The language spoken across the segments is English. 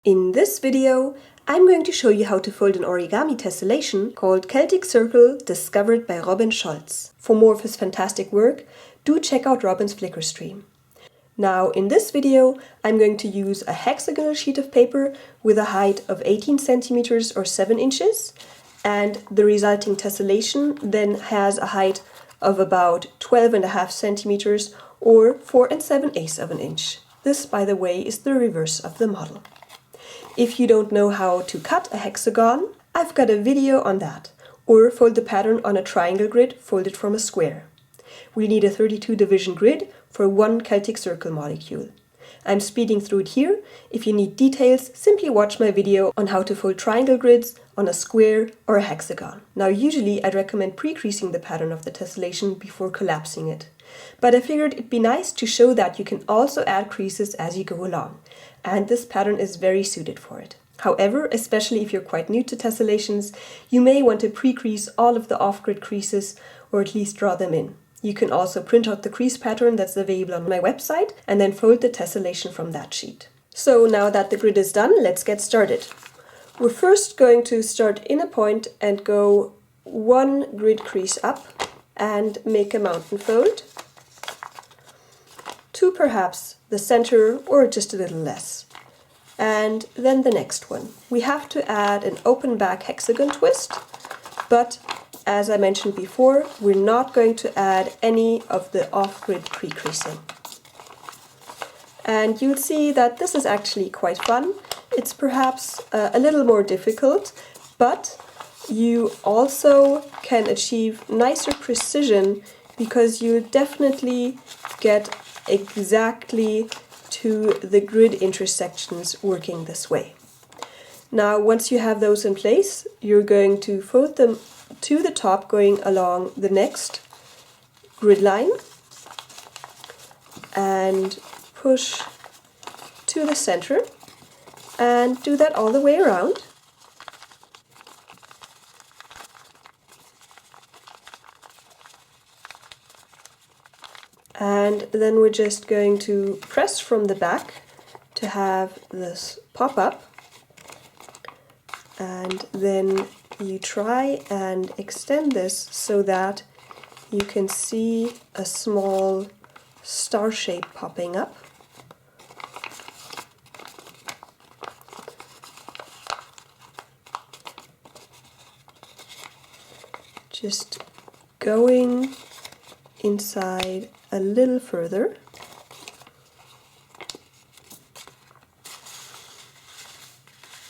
In this video, I'm going to show you how to fold an origami tessellation called Celtic Circle, discovered by Robin Scholz. For more of his fantastic work, do check out Robin's Flickr stream. Now, in this video, I'm going to use a hexagonal sheet of paper with a height of 18 centimeters or 7 inches, and the resulting tessellation then has a height of about 12.5 centimeters or 4 7/8 of an inch. This, by the way, is the reverse of the model. If you don't know how to cut a hexagon, I've got a video on that. Or fold the pattern on a triangle grid folded from a square. We need a 32 division grid for one Celtic Circle molecule. I'm speeding through it here. If you need details, simply watch my video on how to fold triangle grids on a square or a hexagon. Now, usually I'd recommend pre-creasing the pattern of the tessellation before collapsing it. But I figured it'd be nice to show that you can also add creases as you go along. And this pattern is very suited for it. However, especially if you're quite new to tessellations, you may want to pre-crease all of the off-grid creases or at least draw them in. You can also print out the crease pattern that's available on my website and then fold the tessellation from that sheet. So now that the grid is done, let's get started. We're first going to start in a point and go one grid crease up and make a mountain fold to perhaps the center or just a little less. And then the next one. We have to add an Openback Hexagon Twist, but as I mentioned before, we're not going to add any of the off-grid pre-creasing. And you'll see that this is actually quite fun. It's perhaps a little more difficult, but you also can achieve nicer precision because you definitely get exactly to the grid intersections working this way. Now, once you have those in place, you're going to fold them to the top going along the next grid line and push to the center and do that all the way around. And then we're just going to press from the back to have this pop up. And then you try and extend this so that you can see a small star shape popping up. Just going inside a little further.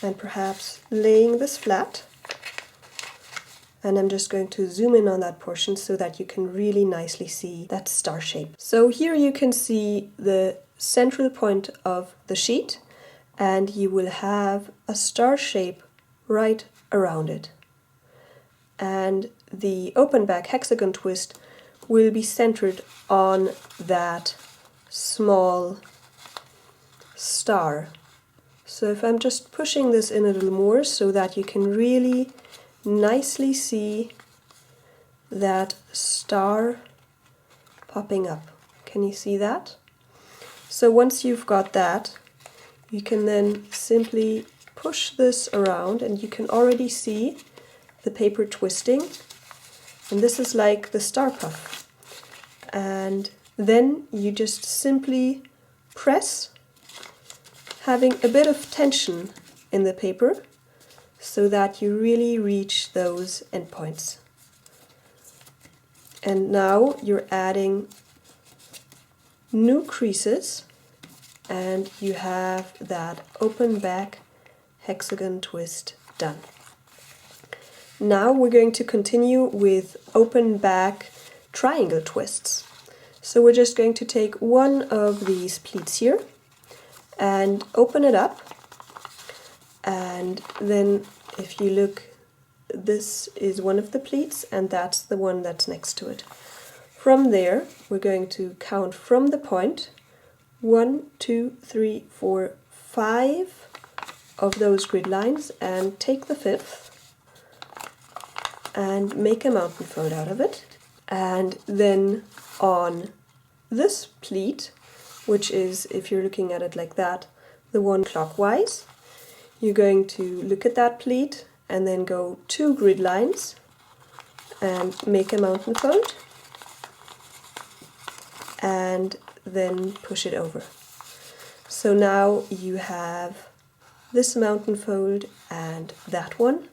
And perhaps laying this flat. And I'm just going to zoom in on that portion so that you can really nicely see that star shape. So here you can see the central point of the sheet, and you will have a star shape right around it. And the Openback Hexagon Twist will be centered on that small star. So if I'm just pushing this in a little more so that you can really nicely see that star popping up. Can you see that? So once you've got that, you can then simply push this around and you can already see the paper twisting. And this is like the star puff. And then you just simply press, having a bit of tension in the paper so that you really reach those endpoints. And now you're adding new creases and you have that Openback Hexagon Twist done. Now we're going to continue with Openback triangle twists. So we're just going to take one of these pleats here and open it up, and then if you look, this is one of the pleats and that's the one that's next to it. From there we're going to count from the point 1, 2, 3, 4, 5 of those grid lines and take the fifth and make a mountain fold out of it. And then on this pleat, which is, if you're looking at it like that, the one clockwise, you're going to look at that pleat and then go 2 grid lines and make a mountain fold and then push it over. So now you have this mountain fold and that one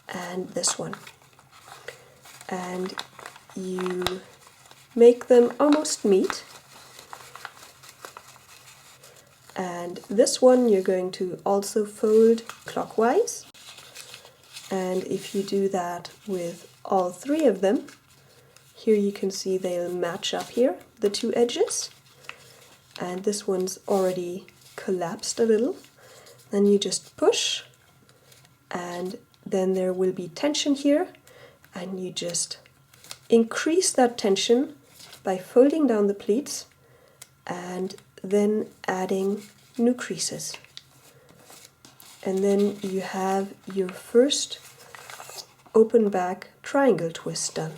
and this one, and you make them almost meet. And this one you're going to also fold clockwise, and if you do that with all 3 of them, here you can see they'll match up here, the 2 edges, and this one's already collapsed a little. Then you just push, and then there will be tension here, and you just increase that tension by folding down the pleats and then adding new creases. And then you have your first open back triangle twist done.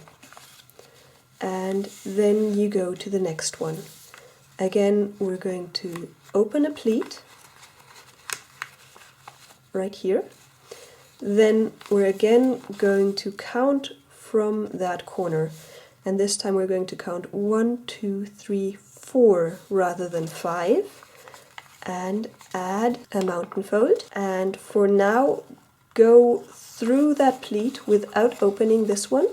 And then you go to the next one. Again, we're going to open a pleat right here. Then we're again going to count from that corner, and this time we're going to count 1, 2, 3, 4 rather than 5, and add a mountain fold. And for now, go through that pleat without opening this one,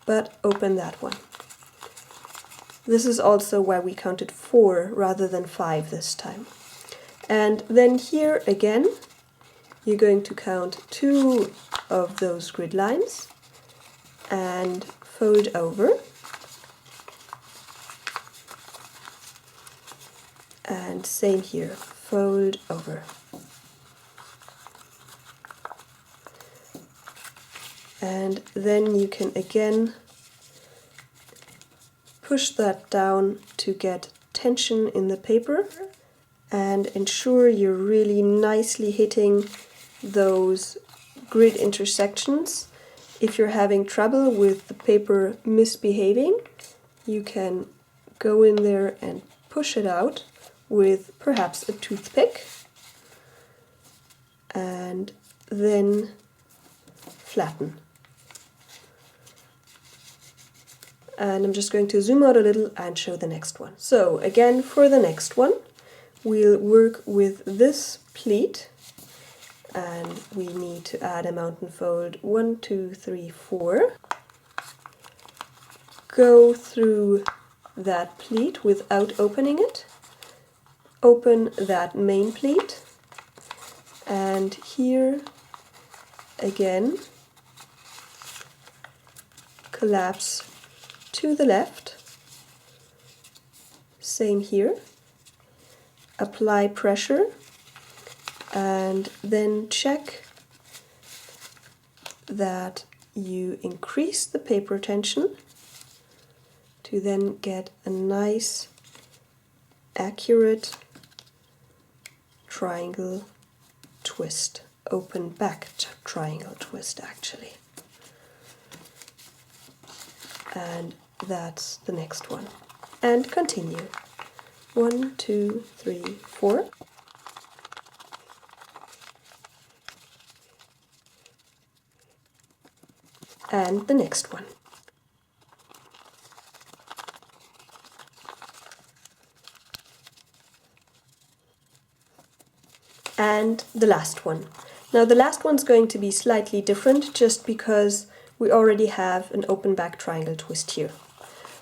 but open that one. This is also why we counted 4 rather than 5 this time. And then here again, you're going to count 2 of those grid lines and fold over. And same here, fold over. And then you can again push that down to get tension in the paper and ensure you're really nicely hitting those grid intersections. If you're having trouble with the paper misbehaving, you can go in there and push it out with perhaps a toothpick and then flatten. And I'm just going to zoom out a little and show the next one. So again, for the next one, we'll work with this pleat, and we need to add a mountain fold 1, 2, 3, 4. Go through that pleat without opening it. Open that main pleat, and here again collapse to the left. Same here. Apply pressure and then check that you increase the paper tension to then get a nice accurate triangle twist, open back triangle twist actually. And that's the next one. And continue. 1, 2, 3, 4. And the next one. And the last one. Now the last one's going to be slightly different just because we already have an open back triangle twist here.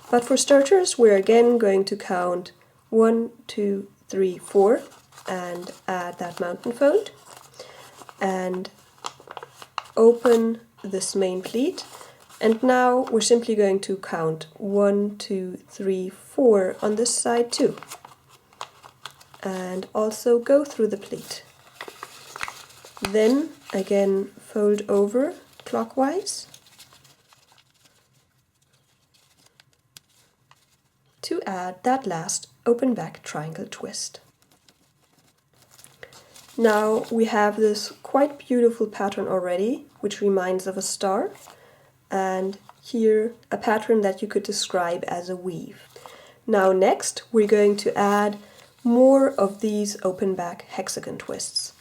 But for starters, we're again going to count 1, 2, 3, 4 and add that mountain fold and open this main pleat. And now we're simply going to count 1, 2, 3, 4 on this side too. And also go through the pleat. Then again fold over clockwise to add that last open back triangle twist. Now we have this quite beautiful pattern already, which reminds of a star, and here a pattern that you could describe as a weave. Now next we're going to add more of these open back hexagon twists.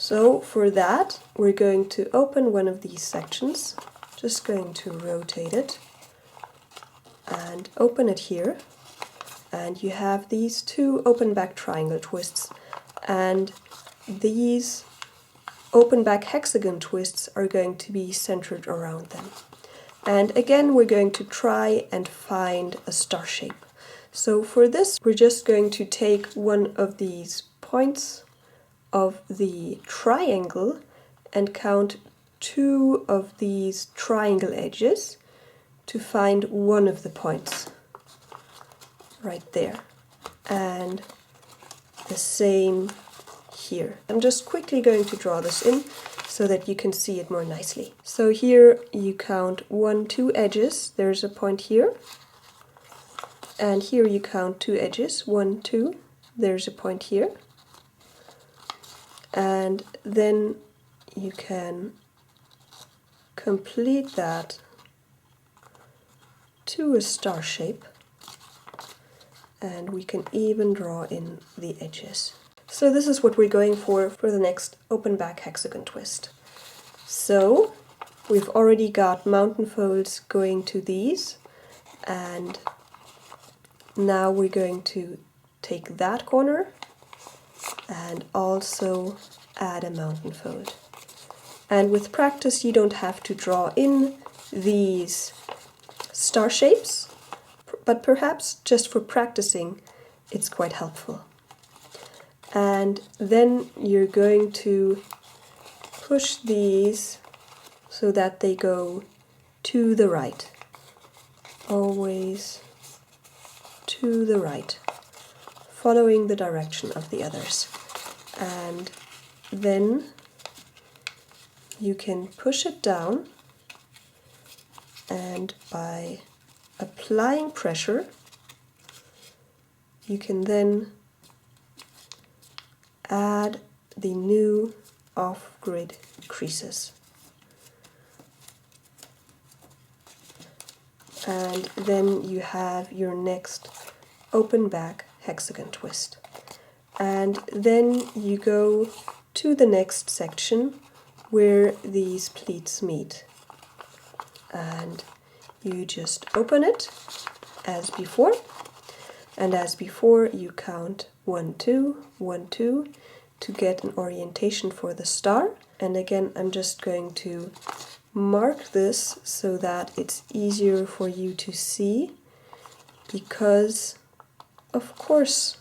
So for that, we're going to open one of these sections, just going to rotate it and open it here. And you have these two open-back triangle twists, and these open-back hexagon twists are going to be centered around them. And again, we're going to try and find a star shape. So for this, we're just going to take one of these points of the triangle and count two of these triangle edges to find one of the points right there, and the same here. I'm just quickly going to draw this in so that you can see it more nicely. So here you count 1, 2 edges, there's a point here, and here you count 2 edges, 1, 2, there's a point here, and then you can complete that to a star shape, and we can even draw in the edges. So this is what we're going for the next open-back hexagon twist. So we've already got mountain folds going to these, and now we're going to take that corner and also add a mountain fold. And with practice you don't have to draw in these star shapes, but perhaps just for practicing it's quite helpful. And then you're going to push these so that they go to the right, always to the right, following the direction of the others. And then you can push it down, and by applying pressure you can then add the new off-grid creases. And then you have your next open-back hexagon twist. And then you go to the next section where these pleats meet. And you just open it as before. And as before, you count 1, 2, 1, 2 to get an orientation for the star. And again, I'm just going to mark this so that it's easier for you to see, because of course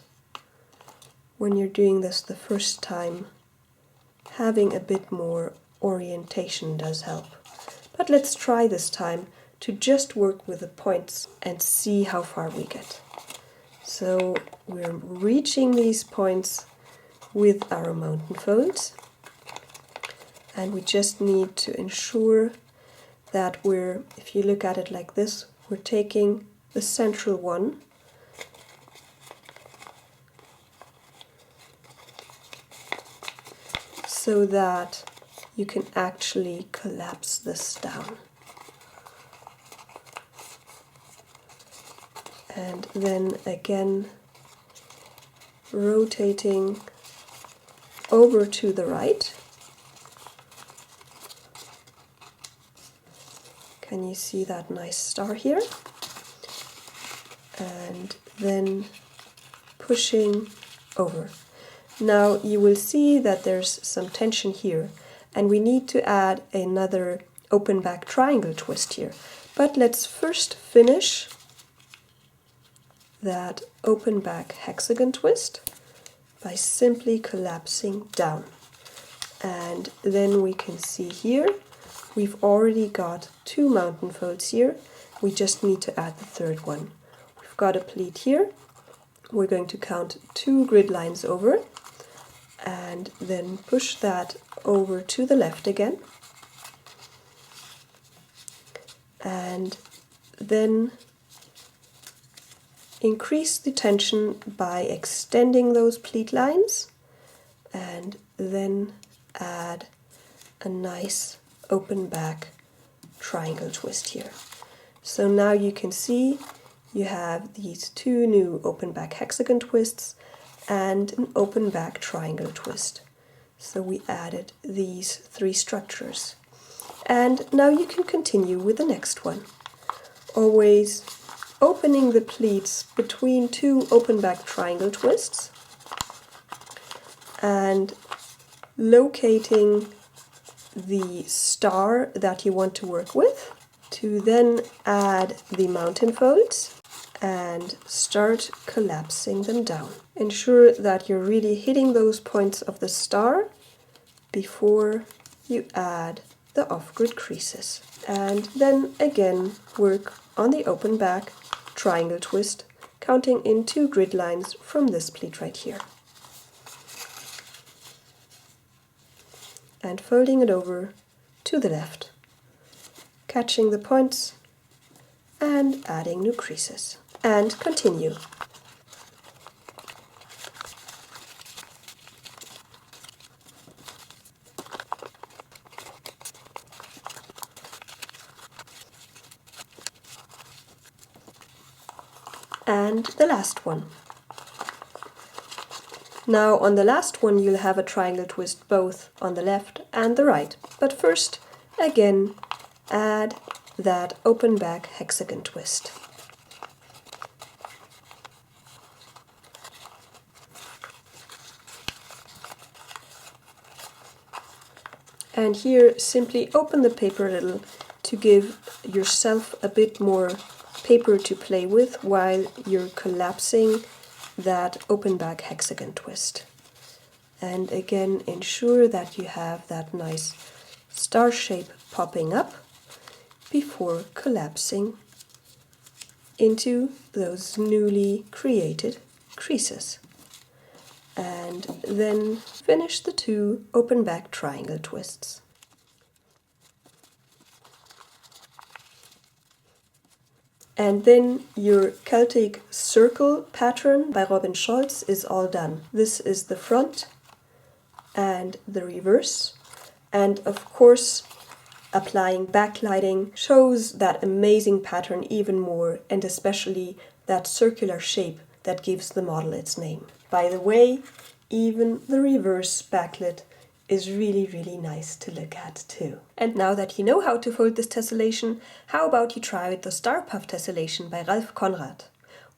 when you're doing this the first time, having a bit more orientation does help. But let's try this time to just work with the points and see how far we get. So we're reaching these points with our mountain folds, and we just need to ensure that we're, if you look at it like this, we're taking the central one so that you can actually collapse this down. And then again rotating over to the right. Can you see that nice star here? And then pushing over. Now you will see that there's some tension here, and we need to add another open back triangle twist here. But let's first finish that open back hexagon twist by simply collapsing down. And then we can see here we've already got 2 mountain folds here. We just need to add the third one. We've got a pleat here. We're going to count 2 grid lines over and then push that over to the left again. And then increase the tension by extending those pleat lines, and then add a nice open back triangle twist here. So now you can see you have these 2 new open back hexagon twists and an open back triangle twist. So we added these 3 structures. And now you can continue with the next one. Always opening the pleats between 2 open-back triangle twists and locating the star that you want to work with, to then add the mountain folds and start collapsing them down. Ensure that you're really hitting those points of the star before you add the off-grid creases. And then again work on the open back triangle twist, counting in 2 grid lines from this pleat right here. And folding it over to the left, catching the points and adding new creases. And continue. And the last one. Now on the last one you'll have a triangle twist both on the left and the right. But first, again, add that open back hexagon twist. And here simply open the paper a little to give yourself a bit more paper to play with while you're collapsing that open back hexagon twist. And again, ensure that you have that nice star shape popping up before collapsing into those newly created creases. And then finish the 2 open back triangle twists. And then your Celtic Circle pattern by Robin Scholz is all done. This is the front and the reverse. And of course, applying backlighting shows that amazing pattern even more, and especially that circular shape that gives the model its name. By the way, even the reverse backlit is really nice to look at too. And now that you know how to fold this tessellation, how about you try the Star Puff tessellation by Ralph Conrad?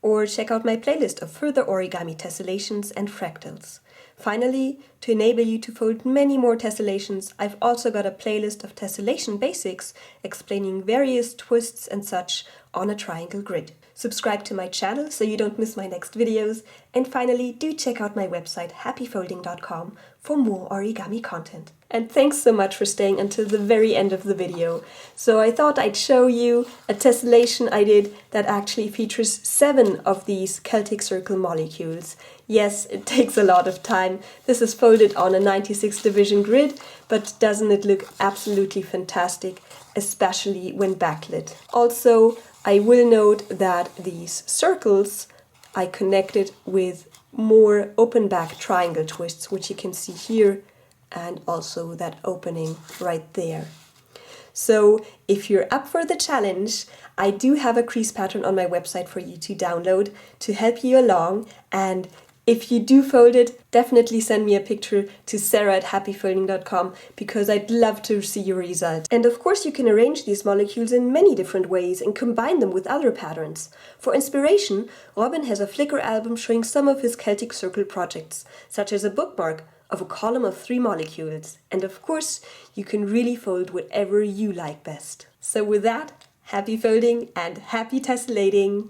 Or check out my playlist of further origami tessellations and fractals. Finally, to enable you to fold many more tessellations, I've also got a playlist of tessellation basics explaining various twists and such on a triangle grid. Subscribe to my channel so you don't miss my next videos, and finally do check out my website happyfolding.com for more origami content. And thanks so much for staying until the very end of the video. So I thought I'd show you a tessellation I did that actually features 7 of these Celtic Circle molecules. Yes, it takes a lot of time. This is folded on a 96 division grid, but doesn't it look absolutely fantastic, especially when backlit. Also, I will note that these circles I connected with more open back triangle twists, which you can see here, and also that opening right there. So if you're up for the challenge, I do have a crease pattern on my website for you to download to help you along, and if you do fold it, definitely send me a picture to sarah@happyfolding.com because I'd love to see your result. And of course you can arrange these molecules in many different ways and combine them with other patterns. For inspiration, Robin has a Flickr album showing some of his Celtic Circle projects, such as a bookmark of a column of 3 molecules. And of course, you can really fold whatever you like best. So with that, happy folding and happy tessellating!